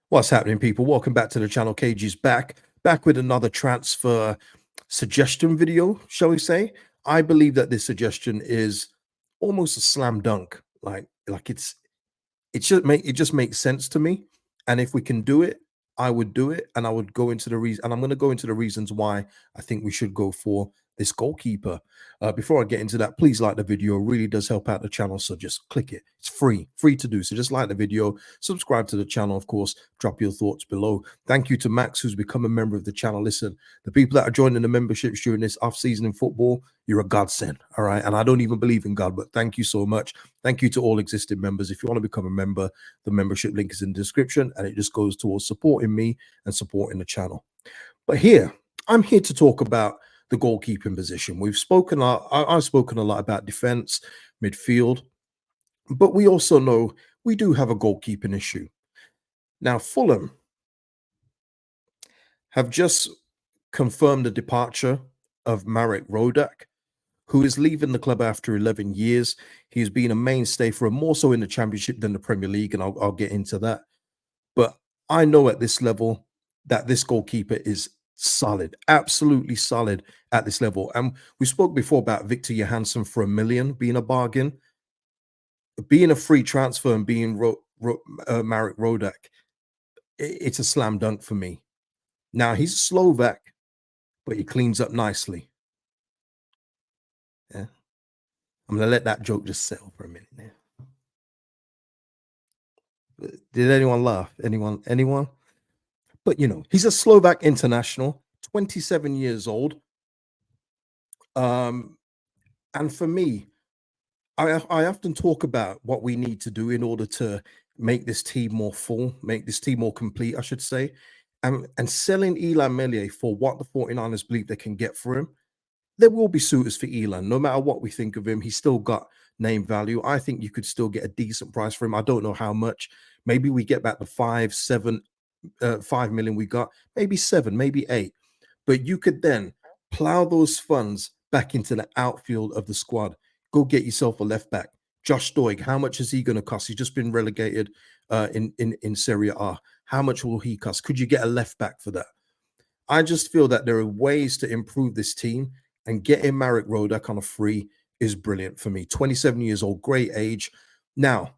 What's happening, people? Welcome back to the channel. KG's back with another transfer suggestion video, shall we say. I believe that this suggestion is almost a slam dunk. Like it just makes sense to me. And if we can do it, I would do it. And I would go into the reason, and I'm going to go into the reasons why I think we should go for this goalkeeper. Before I get into that, please like the video. It really does help out the channel. So just click it. It's free to do. So just like the video, subscribe to the channel, of course, drop your thoughts below. Thank you to Max, who's become a member of the channel. Listen, the people that are joining the memberships during this off season in football, you're a godsend. All right. And I don't even believe in God, but thank you so much. Thank you to all existing members. If you want to become a member, the membership link is in the description, and it just goes towards supporting me and supporting the channel. But I'm here to talk about the goalkeeping position. I've spoken a lot about defense, midfield, but we also know we do have a goalkeeping issue. Now, Fulham have just confirmed the departure of Marek Rodák, who is leaving the club after 11 years. He's been a mainstay for more so in the Championship than the Premier League, and I'll get into that. But I know at this level that this goalkeeper is solid, absolutely solid at this level. And we spoke before about Victor Johansson for $1 million being a bargain, being a free transfer, and being Marek Rodák. It's a slam dunk for me. Now, he's a Slovak, but he cleans up nicely. Yeah. I'm going to let that joke just settle for a minute now. Did anyone laugh? Anyone? But, he's a Slovak international, 27 years old. And for me, I often talk about what we need to do in order to make this team more full, make this team more complete, I should say. And selling Illan Meslier for what the 49ers believe they can get for him, there will be suitors for Illan. No matter what we think of him, he's still got name value. I think you could still get a decent price for him. I don't know how much. Maybe we get back the 5 million we got, maybe 7, maybe 8. But you could then plow those funds back into the outfield of the squad. Go get yourself a left back. Josh Doig, how much is he going to cost? He's just been relegated in Serie A. How much will he cost? Could you get a left back for that? I just feel that there are ways to improve this team, and getting Marek Rodák on a free is brilliant for me. 27 years old, great age. Now,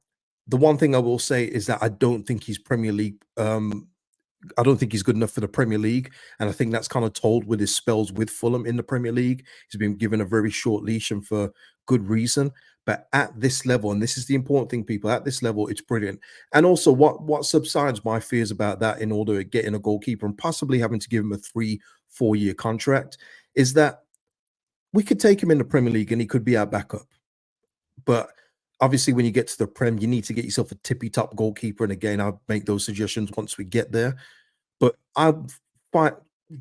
the one thing I will say is that I don't think he's Premier League. I don't think he's good enough for the Premier League. And I think that's kind of told with his spells with Fulham in the Premier League. He's been given a very short leash, and for good reason. But at this level, and this is the important thing, people, at this level, it's brilliant. And also what subsides my fears about that in order to get in a goalkeeper and possibly having to give him a 3-4 year contract is that we could take him in the Premier League and he could be our backup. But obviously, when you get to the Prem, you need to get yourself a tippy-top goalkeeper. And again, I'll make those suggestions once we get there. But I'm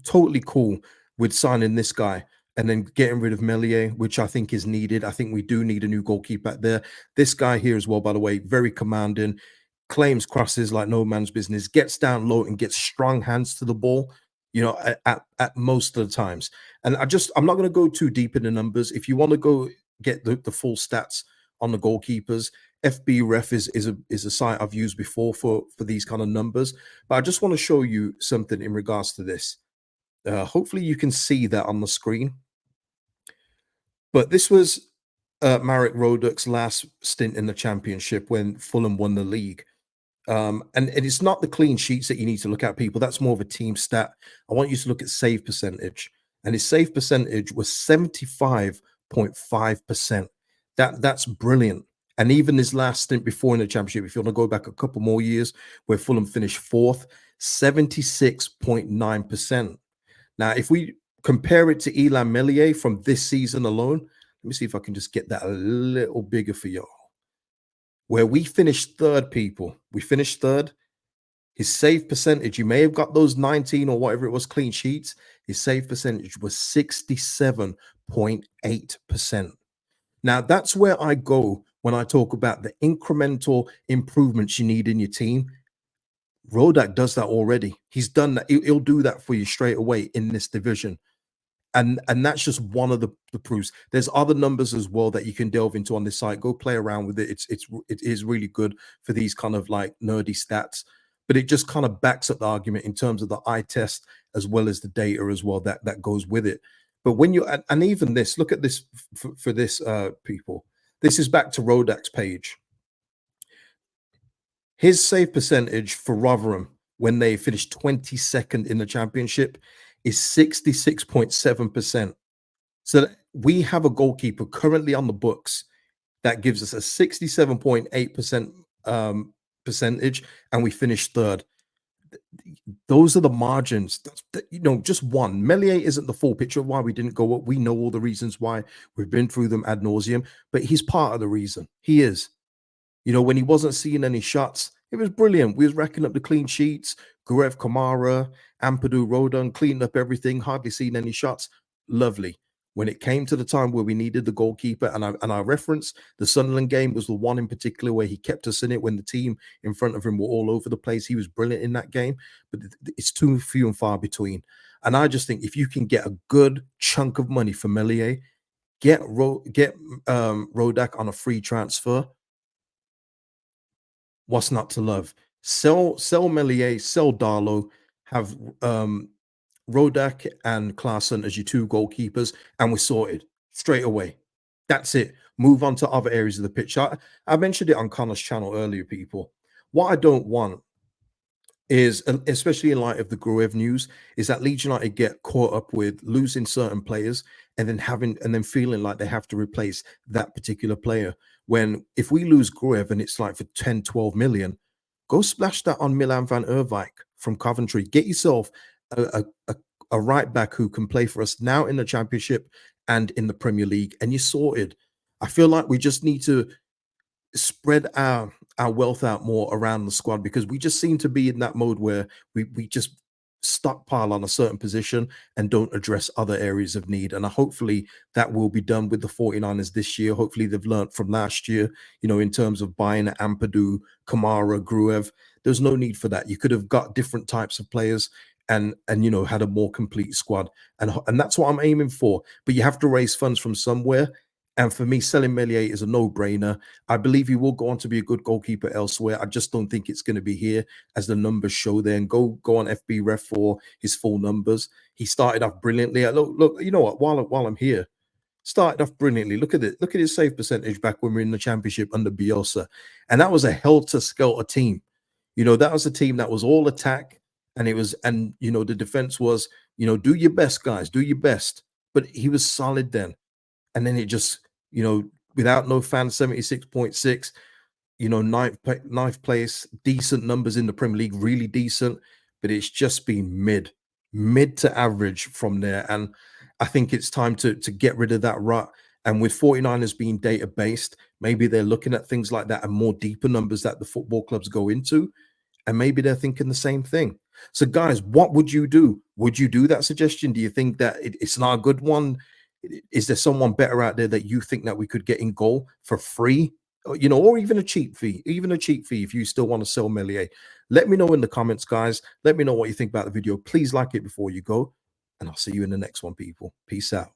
totally cool with signing this guy and then getting rid of Meslier, which I think is needed. I think we do need a new goalkeeper out there. This guy here as well, by the way, very commanding, claims crosses like no man's business, gets down low and gets strong hands to the ball, at most of the times. And I'm not going to go too deep in the numbers. If you want to go get the full stats on the goalkeepers, FB Ref is a site I've used before for these kind of numbers. But I just want to show you something in regards to this. Hopefully you can see that on the screen. But this was Marek Rodák's last stint in the Championship when Fulham won the league. And it's not the clean sheets that you need to look at, people. That's more of a team stat. I want you to look at save percentage. And his save percentage was 75.5%. That's brilliant. And even his last stint before in the Championship, if you want to go back a couple more years, where Fulham finished 4th, 76.9%. Now, if we compare it to Illan Meslier from this season alone, let me see if I can just get that a little bigger for y'all. Where we finished 3rd, people. We finished 3rd. His save percentage, you may have got those 19 or whatever it was clean sheets. His save percentage was 67.8%. Now, that's where I go when I talk about the incremental improvements you need in your team. Rodák does that already. He's done that. He'll do that for you straight away in this division. And that's just one of the proofs. There's other numbers as well that you can delve into on this site. Go play around with it. It is really good for these kind of like nerdy stats. but it just kind of backs up the argument in terms of the eye test as well as the data as well that goes with it. But when you and even this, look at this for this people. This is back to Rodak's page. His save percentage for Rotherham when they finished 22nd in the championship is 66.7%. So we have a goalkeeper currently on the books that gives us a 67.8% percentage, and we finished third. Those are the margins. Just one. Meslier isn't the full picture of why we didn't go up. We know all the reasons why. We've been through them ad nauseum, but he's part of the reason. He is. When he wasn't seeing any shots, it was brilliant. We was racking up the clean sheets. Gurev, Kamara, Ampadu, Rodon, cleaned up everything, hardly seen any shots. Lovely. When it came to the time where we needed the goalkeeper, and I reference the Sunderland game was the one in particular where he kept us in it when the team in front of him were all over the place. He was brilliant in that game, but it's too few and far between. And I just think if you can get a good chunk of money for Meslier, get Rodák on a free transfer, what's not to love? Sell Meslier, sell Darlow, have Rodák and Klaassen as your two goalkeepers, and we're sorted straight away. That's it. Move on to other areas of the pitch. I mentioned it on Connor's channel earlier, people. What I don't want is, especially in light of the Gruev news, is that Leeds United get caught up with losing certain players and then feeling like they have to replace that particular player. When if we lose Gruev and it's like for 10, 12 million, go splash that on Milan van Erwijk from Coventry. Get yourself a right back who can play for us now in the Championship and in the Premier League, and you're sorted. I feel like we just need to spread our wealth out more around the squad, because we just seem to be in that mode where we just stockpile on a certain position and don't address other areas of need. And hopefully that will be done with the 49ers this year. Hopefully they've learned from last year, in terms of buying Ampadu, Kamara, Gruev. There's no need for that. You could have got different types of players and had a more complete squad. And that's what I'm aiming for. But you have to raise funds from somewhere. And for me, selling Meslier is a no-brainer. I believe he will go on to be a good goalkeeper elsewhere. I just don't think it's going to be here, as the numbers show there. And go on FB Ref for his full numbers. He started off brilliantly. Look, you know what? While I'm here, started off brilliantly. Look at it. Look at his save percentage back when we were in the Championship under Bielsa. And that was a helter-skelter team. That was a team that was all attack. And the defense was, do your best, guys, do your best. But he was solid then. And then it just, without no fan, 76.6, ninth place, decent numbers in the Premier League, really decent, but it's just been mid to average from there. And I think it's time to get rid of that rut. And with 49ers being data-based, maybe they're looking at things like that and more deeper numbers that the football clubs go into. And maybe they're thinking the same thing. So, guys, what would you do? Would you do that suggestion? Do you think that it's not a good one? Is there someone better out there that you think that we could get in goal for free, or even a cheap fee, if you still want to sell Meslier? Let me know in the comments, guys. Let me know what you think about the video. Please like it before you go, and I'll see you in the next one, people. Peace out.